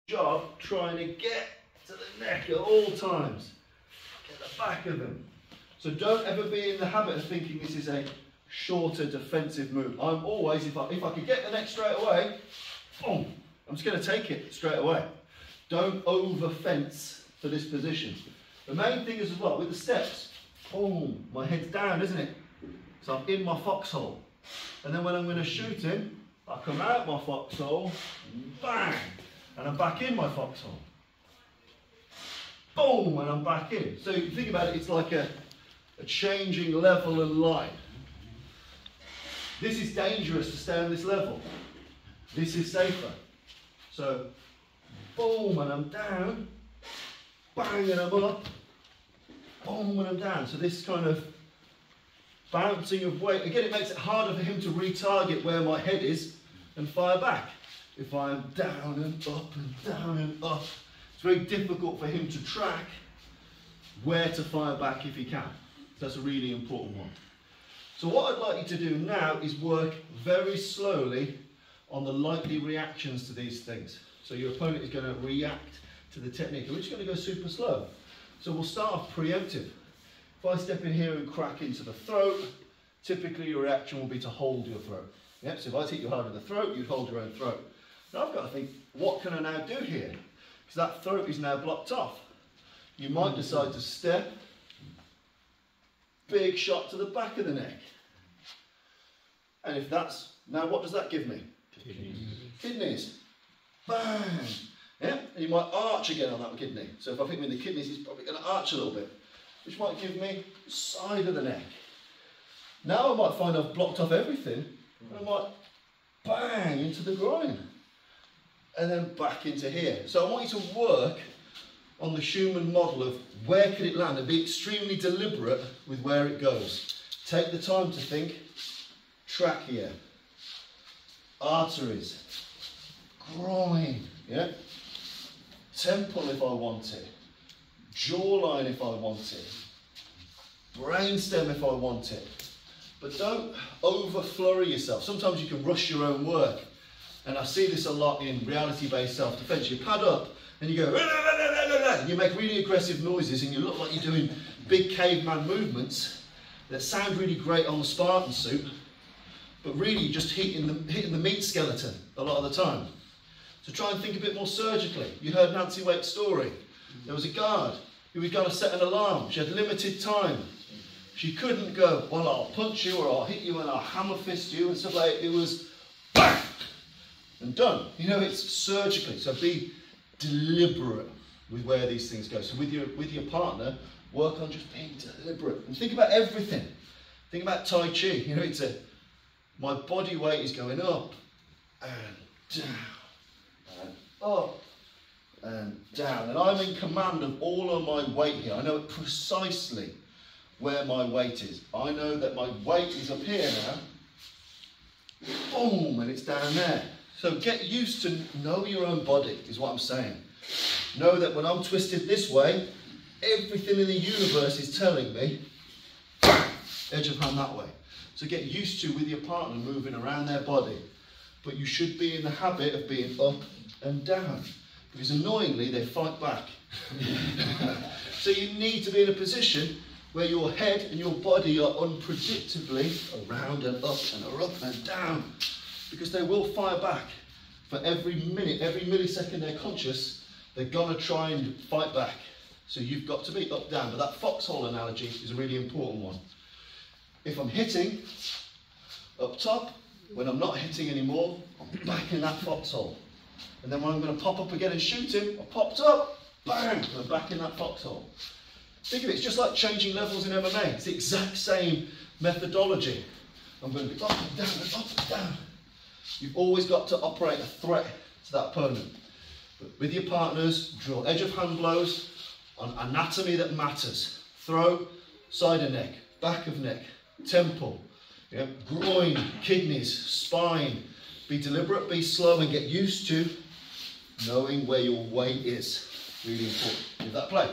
job trying to get to the neck at all times. Get the back of him. So don't ever be in the habit of thinking this is a shorter defensive move. I'm always, if I could get the neck straight away, boom, I'm just going to take it straight away. Don't over fence for this position. The main thing is as well, with the steps, boom, my head's down, isn't it? So I'm in my foxhole. And then when I'm going to shoot him, I come out my foxhole, bang, and I'm back in my foxhole. Boom, and I'm back in. So you think about it, it's like a changing level and line. This is dangerous to stay on this level. This is safer. So, boom, and I'm down, bang, and I'm up, boom, and I'm down. So this kind of bouncing of weight, again, it makes it harder for him to retarget where my head is and fire back. If I'm down and up and down and up, it's very difficult for him to track where to fire back if he can. So that's a really important one. So what I'd like you to do now is work very slowly on the likely reactions to these things. So your opponent is going to react to the technique, and we're just going to go super slow. So we'll start off preemptive. If I step in here and crack into the throat, typically your reaction will be to hold your throat. Yep, so if I hit you hard in the throat, you'd hold your own throat. Now I've got to think, what can I now do here? Because that throat is now blocked off. You might decide to step, big shot to the back of the neck. And if that's, now what does that give me? Kidneys. Kidneys. Bang. Yeah, and you might arch again on that kidney. So if I hit him in the kidneys, he's probably going to arch a little bit, which might give me side of the neck. Now I might find I've blocked off everything, and I might bang into the groin, and then back into here. So I want you to work on the Schumann model of where could it land, and be extremely deliberate with where it goes. Take the time to think, trachea, arteries, groin, yeah? Temple if I want it, jawline if I want it, brainstem if I want it. But don't over flurry yourself. Sometimes you can rush your own work. And I see this a lot in reality-based self-defense. You pad up and you go, and you make really aggressive noises and you look like you're doing big caveman movements that sound really great on the Spartan suit, but really you're just hitting the meat skeleton a lot of the time. So try and think a bit more surgically. You heard Nancy Wake's story. There was a guard who was going to set an alarm. She had limited time. She couldn't go, well, I'll punch you or I'll hit you and I'll hammer fist you and stuff like that. It was bang and done. You know, it's surgically. So be deliberate with where these things go. So with your partner, work on just being deliberate and think about everything. Think about Tai Chi. You know, my body weight is going up and down and up and down, and I'm in command of all of my weight here. I know precisely where my weight is. I know that my weight is up here now, boom, and it's down there. So get used to know your own body, is what I'm saying. Know that when I'm twisted this way, everything in the universe is telling me, edge of hand that way. So get used to, with your partner, moving around their body. But you should be in the habit of being up and down, because annoyingly they fight back. So you need to be in a position where your head and your body are unpredictably around and up and down, because they will fire back. For every minute, every millisecond they're conscious, they're gonna try and fight back. So you've got to be up, down. But that foxhole analogy is a really important one. If I'm hitting up top, when I'm not hitting anymore, I'm back in that foxhole. And then when I'm going to pop up again and shoot him, I popped up, bang, and I'm back in that foxhole. Think of it, it's just like changing levels in MMA. It's the exact same methodology. I'm going to be up and down and up and down. You've always got to operate a threat to that opponent. But with your partners, drill edge of hand blows on anatomy that matters. Throat, side of neck, back of neck, temple, groin, kidneys, spine. Be deliberate, be slow, and get used to knowing where your weight is. Really important. Give that play.